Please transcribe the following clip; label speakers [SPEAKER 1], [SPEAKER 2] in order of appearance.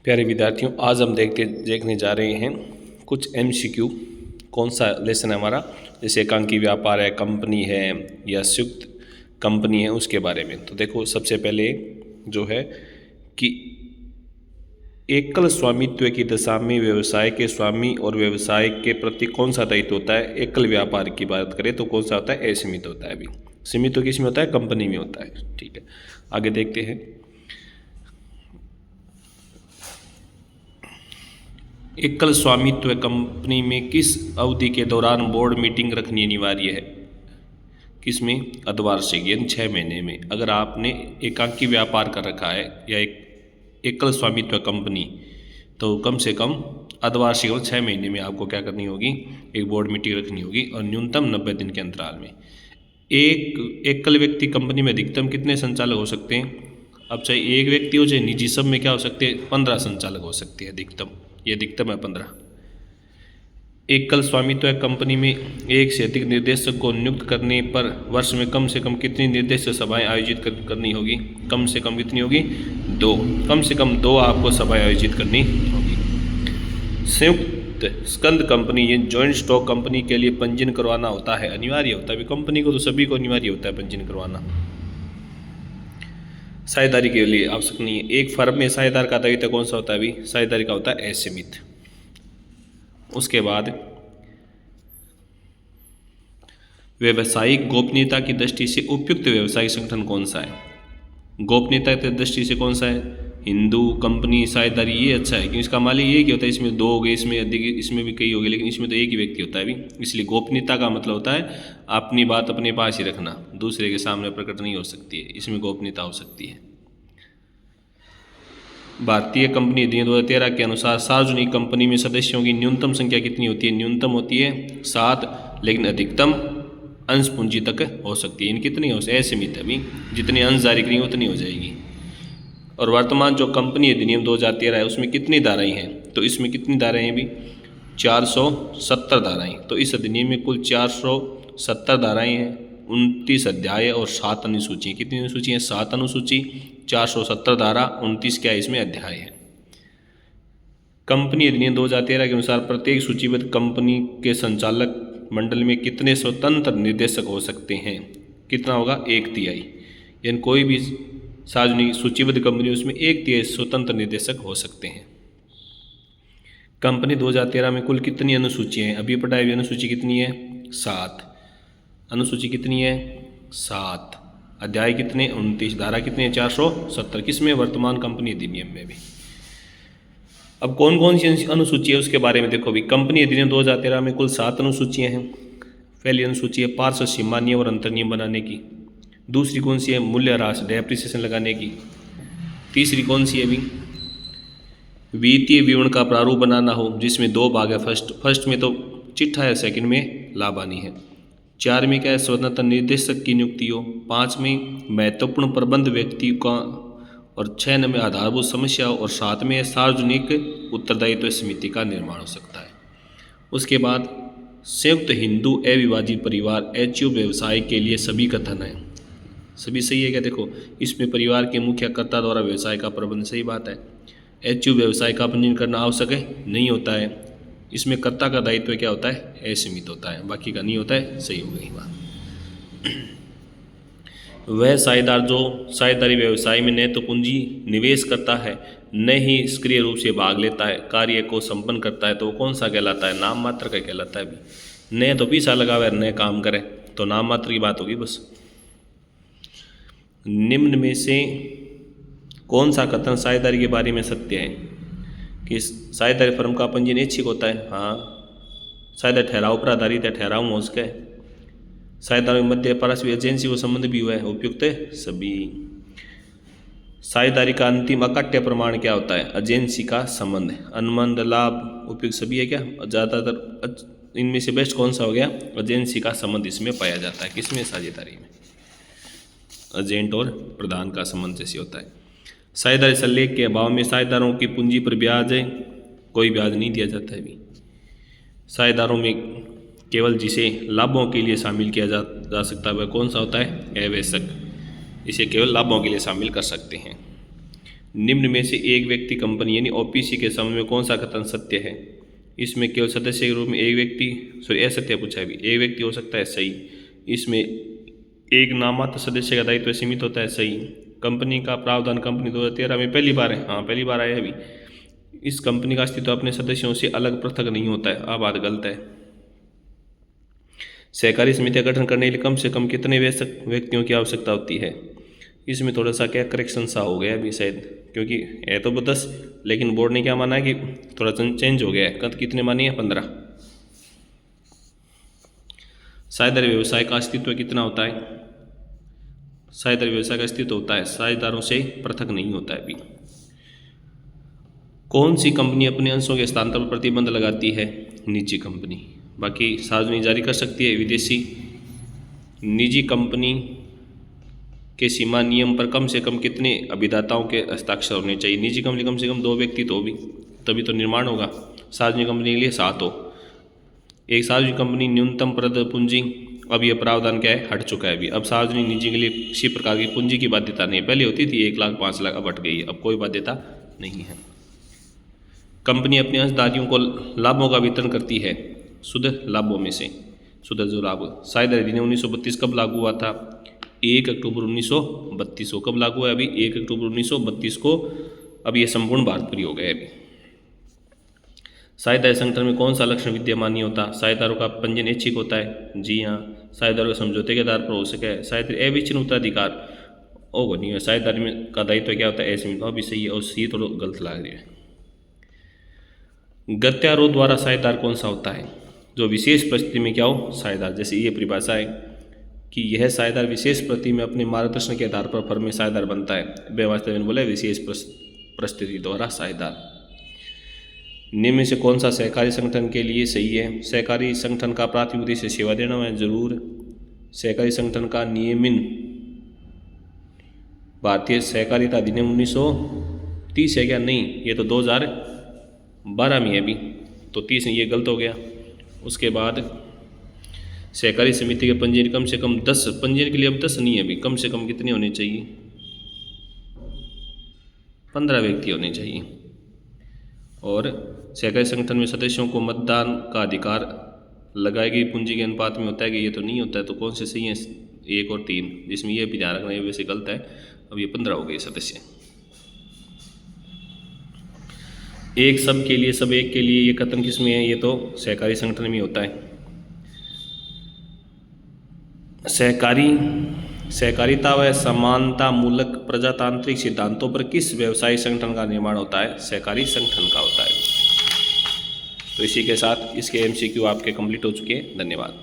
[SPEAKER 1] प्यारे विद्यार्थियों, आज हम देखने जा रहे हैं कुछ MCQ। कौन सा लेसन है हमारा? जैसे एकांकी व्यापार है, कंपनी है या संयुक्त कंपनी है, उसके बारे में। तो देखो, सबसे पहले जो है कि एकल स्वामित्व की दशा में व्यवसाय के स्वामी और व्यवसाय के प्रति कौन सा दायित्व होता है। एकल व्यापार की बात करें तो कौन सा होता है? असीमित होता है। अभी सीमित तो किस में होता है? कंपनी में होता है। ठीक है, आगे देखते हैं। एकल स्वामित्व कंपनी में किस अवधि के दौरान बोर्ड मीटिंग रखनी अनिवार्य है? किसमें? अर्धवार्षिक, यानी 6 महीने में। अगर आपने एकांकी व्यापार कर रखा है या एकल स्वामित्व कंपनी, तो कम से कम अर्धवार्षिक और 6 महीने में आपको क्या करनी होगी? एक बोर्ड मीटिंग रखनी होगी, और न्यूनतम 90 दिन के अंतराल में। एक एकल व्यक्ति कंपनी में अधिकतम कितने संचालक हो सकते हैं? अब चाहे एक व्यक्ति हो चाहे निजी, सब में क्या हो सकते हैं? 15 संचालक हो सकते हैं अधिकतम। ये अधिकतम है 15। एकल स्वामित्व कंपनी में एक से अधिक निर्देशक को नियुक्त करने पर वर्ष में कम से कम कितनी निर्देशक सभाएं आयोजित करनी होगी? कम से कम कितनी होगी? 2। कम से कम 2 आपको सभाएं आयोजित करनी होगी। संयुक्त स्कंद कंपनी या जॉइंट स्टॉक कंपनी के लिए पंजीयन करवाना होता है, अनिवार्य होता है। कंपनी को तो सभी को अनिवार्य होता है पंजीयन करवाना। साझेदारी के लिए आवश्यक नहीं है। एक फर्म में साझेदार का दायित्व कौन सा होता है? अभी साझेदारी का होता है असीमित। उसके बाद व्यवसायिक गोपनीयता की दृष्टि से उपयुक्त व्यवसायिक संगठन कौन सा है? गोपनीयता की दृष्टि से कौन सा है? हिंदू कंपनी साझेदारी, ये अच्छा है, क्योंकि इसका मालिक ये क्या होता है? इसमें 2 हो गए, इसमें अधिक, इसमें भी कई हो गए, लेकिन इसमें तो एक ही व्यक्ति होता है अभी। इसलिए गोपनीयता का मतलब होता है अपनी बात अपने पास ही रखना, दूसरे के सामने प्रकट नहीं हो सकती है, इसमें गोपनीयता हो सकती है। भारतीय कंपनी अधिनियम 2013 के अनुसार सार्वजनिक कंपनी में सदस्यों की न्यूनतम संख्या कितनी होती है? न्यूनतम होती है 7, लेकिन अधिकतम अंश पूंजी तक हो सकती है। इन कितनी हो? असीमित। अभी जितने अंश जारी करेंगे उतनी हो जाएगी। और वर्तमान जो कंपनी अधिनियम 2013 है, उसमें कितनी धाराएं हैं? तो इसमें कितनी धाराएं हैं? अभी 470 धाराएं। तो इस अधिनियम में कुल 470 धाराएं हैं, 29 अध्याय और 7 अनुसूची। कितनी अनुसूची हैं? 7 अनुसूची, 470 धारा, 29 क्या इसमें अध्याय है। कंपनी अधिनियम 2013 के अनुसार प्रत्येक सूचीबद्ध कंपनी के संचालक मंडल में कितने स्वतंत्र निर्देशक हो सकते हैं? कितना होगा? 1/3। यानी कोई भी सार्वजनिक सूचीबद्ध कंपनी, उसमें 1/3 स्वतंत्र निर्देशक हो सकते हैं। कंपनी 2013 में कुल कितनी अनुसूचियाँ हैं? अभी पढ़ाई हुई अनुसूची कितनी है? 7। अनुसूची कितनी है? 7। अध्याय कितने? 29। धारा कितनी है? 470। किसमें? वर्तमान कंपनी अधिनियम में भी। अब कौन कौन सी अनुसूची है उसके बारे में देखो। अभी कंपनी अधिनियम 2013 में कुल 7 अनुसूचियाँ हैं। पहली अनुसूची है पार्श्व सीमा नियम और अंतर्नियम बनाने की। दूसरी कौन सी है? मूल्य ह्रास, डेप्रिसिएशन लगाने की। तीसरी कौन सी है? अभी वित्तीय विवरण का प्रारूप बनाना हो, जिसमें 2 भाग है। फर्स्ट में तो चिट्ठा है, सेकंड में लाभानी है। 4 में क्या है? स्वतंत्र निर्देशक की नियुक्ति हो। 5 में महत्वपूर्ण प्रबंध व्यक्ति का, और 6 में आधारभूत समस्या, और 7 में सार्वजनिक उत्तरदायित्व समिति का निर्माण हो सकता है। उसके बाद संयुक्त हिंदू अविभाजित परिवार HU व्यवसाय के लिए सभी कथन है। सभी सही है क्या? देखो, इसमें परिवार के मुखिया कर्ता द्वारा व्यवसाय का प्रबंध, सही बात है। HU व्यवसाय का पंजीयन करना आवश्यक है? नहीं होता है। इसमें कर्ता का दायित्व क्या होता है? असीमित होता है, बाकी का नहीं होता है। सही हो गई बात। वह साझेदार जो साझेदारी व्यवसाय में न तो पूंजी निवेश करता है, न ही सक्रिय रूप से भाग लेता है, कार्य को संपन्न करता है, तो वो कौन सा कहलाता है? नाम मात्र का कहलाता है। अभी न तो पैसा लगा हुआ है, न काम करे, तो नाम मात्र की बात होगी बस। निम्न में से कौन सा कथन साझेदारी के बारे में सत्य है? कि साझेदारी फर्म का पंजीयन ऐच्छिक होता है। हाँ। साझेदार ठहराव पर आधारित है, ठहराव हो सके। साझेदार में मध्य पारस्परिक एजेंसी को संबंध भी हुआ है, उपयुक्त है सभी। साझेदारी का अंतिम अकाट्य प्रमाण क्या होता है? एजेंसी का संबंध। अनुबंध, लाभ, उपयुक्त सभी है क्या? ज़्यादातर इनमें से बेस्ट कौन सा हो गया? एजेंसी का संबंध इसमें पाया जाता है। किसमें? साझेदारी में। एजेंट और प्रधान का संबंध जैसे होता है। साझेदारी सल्लेख के अभाव में साझेदारों की पूंजी पर ब्याज है, कोई ब्याज नहीं दिया जाता है। अभी साझेदारों में केवल जिसे लाभों के लिए शामिल किया जा सकता है वह कौन सा होता है? आवश्यक। इसे केवल लाभों के लिए शामिल कर सकते हैं। निम्न में से एक व्यक्ति कंपनी यानी ओपीसी के संबंध में कौन सा कथन सत्य है? इसमें केवल सदस्य के रूप में एक व्यक्ति असत्य पूछा है। भी एक व्यक्ति हो सकता है, सही। इसमें एक नामात्र सदस्य का दायित्व सीमित होता है, सही। कंपनी का प्रावधान कंपनी 2013 में पहली बार है, हाँ पहली बार आया है। अभी इस कंपनी का अस्तित्व अपने सदस्यों से अलग पृथक नहीं होता है, बात गलत है। सहकारी समिति का गठन करने के लिए कम से कम कितने व्यक्तियों की आवश्यकता होती है? इसमें थोड़ा सा क्या करेक्शन सा हो गया अभी शायद, क्योंकि है तो 10, लेकिन बोर्ड ने क्या माना है कि थोड़ा चेंज हो गया है। कितने मानी है? 15। साझेदारी व्यवसाय का अस्तित्व कितना होता है? साझेदारी व्यवसाय का अस्तित्व होता है, साझेदारों से पृथक नहीं होता है। अभी कौन सी कंपनी अपने अंशों के हस्तांतरण पर प्रतिबंध लगाती है? निजी कंपनी। बाकी सार्वजनिक जारी कर सकती है, विदेशी। निजी कंपनी के सीमा नियम पर कम से कम कितने अभिदाताओं के हस्ताक्षर होने चाहिए? निजी कंपनी कम से कम 2 व्यक्ति तो भी, तभी तो निर्माण होगा। सार्वजनिक कंपनी के लिए 7 हो। एक सार्वजनिक कंपनी न्यूनतम प्रदत्त पूंजी, अब यह प्रावधान क्या है? हट चुका है। अभी अब सार्वजनिक निजी के लिए किसी प्रकार की पूंजी की बाध्यता नहीं है। पहले होती थी 1 लाख 5 लाख, अब हट गई है, अब कोई बाध्यता नहीं है। कंपनी अपने अंशधारियों को लाभों का वितरण करती है, शुद्ध लाभों में से, शुद्ध जो लाभ। साझेदारी अधिनियम 1932 कब लागू हुआ था? 1 अक्टूबर 1932 को। कब लागू है? अभी 1 अक्टूबर 1932 को। अब ये संपूर्ण भारत पर ही हो गए। अभी साझेदारी संगठन में कौन सा लक्षण विद्यमान नहीं होता? साझेदारों का पंजीयन ऐच्छिक होता है, जी हाँ। साझेदारों के समझौते के आधार पर हो सके। साझेदारी अविच्छिन्न उत्तराधिकार होगा नहीं है। साझेदारी में का दायित्व क्या होता है? ऐसे में भी सही है, और सी थोड़ा गलत लग रही है। गत्यारोह द्वारा साझेदार कौन सा होता है? जो विशेष परिस्थिति में क्या हो? साझेदार। जैसे ये परिभाषा है कि यह साझेदार विशेष परिस्थिति में अपने मार्गदर्शन के आधार पर फर्म में साझेदार बनता है। व्यवस्था में बोले विशेष परिस्थिति द्वारा साझेदार। निम्न में से कौन सा सहकारी संगठन के लिए सही है? सहकारी संगठन का प्राथमिक उद्देश्य सेवा देना है, जरूर। सहकारी संगठन का नियमन भारतीय सहकारिता अधिनियम 1930 है क्या? नहीं, ये तो 2012 में है अभी, तो 30 ये गलत हो गया। उसके बाद सहकारी समिति के पंजीयन कम से कम 10, पंजीयन के लिए अब 10 नहीं है अभी, कम से कम कितने होने चाहिए? 15 व्यक्ति होने चाहिए। और सहकारी संगठन में सदस्यों को मतदान का अधिकार लगाई गई पूंजी के अनुपात में होता है कि ये तो नहीं होता है, तो कौन से सही है? 1 और 3, जिसमें ये भी ध्यान रखना, ये वैसे गलत है। अब ये 15 हो गए सदस्य। एक सब के लिए, सब एक के लिए, ये कथन किस में है? ये तो सहकारी संगठन में होता है। सहकारिता व समानता मूलक प्रजातांत्रिक सिद्धांतों पर किस व्यवसायिक संगठन का निर्माण होता है? सहकारी संगठन का होता है। तो इसी के साथ इसके MCQ आपके कंप्लीट हो चुके हैं। धन्यवाद।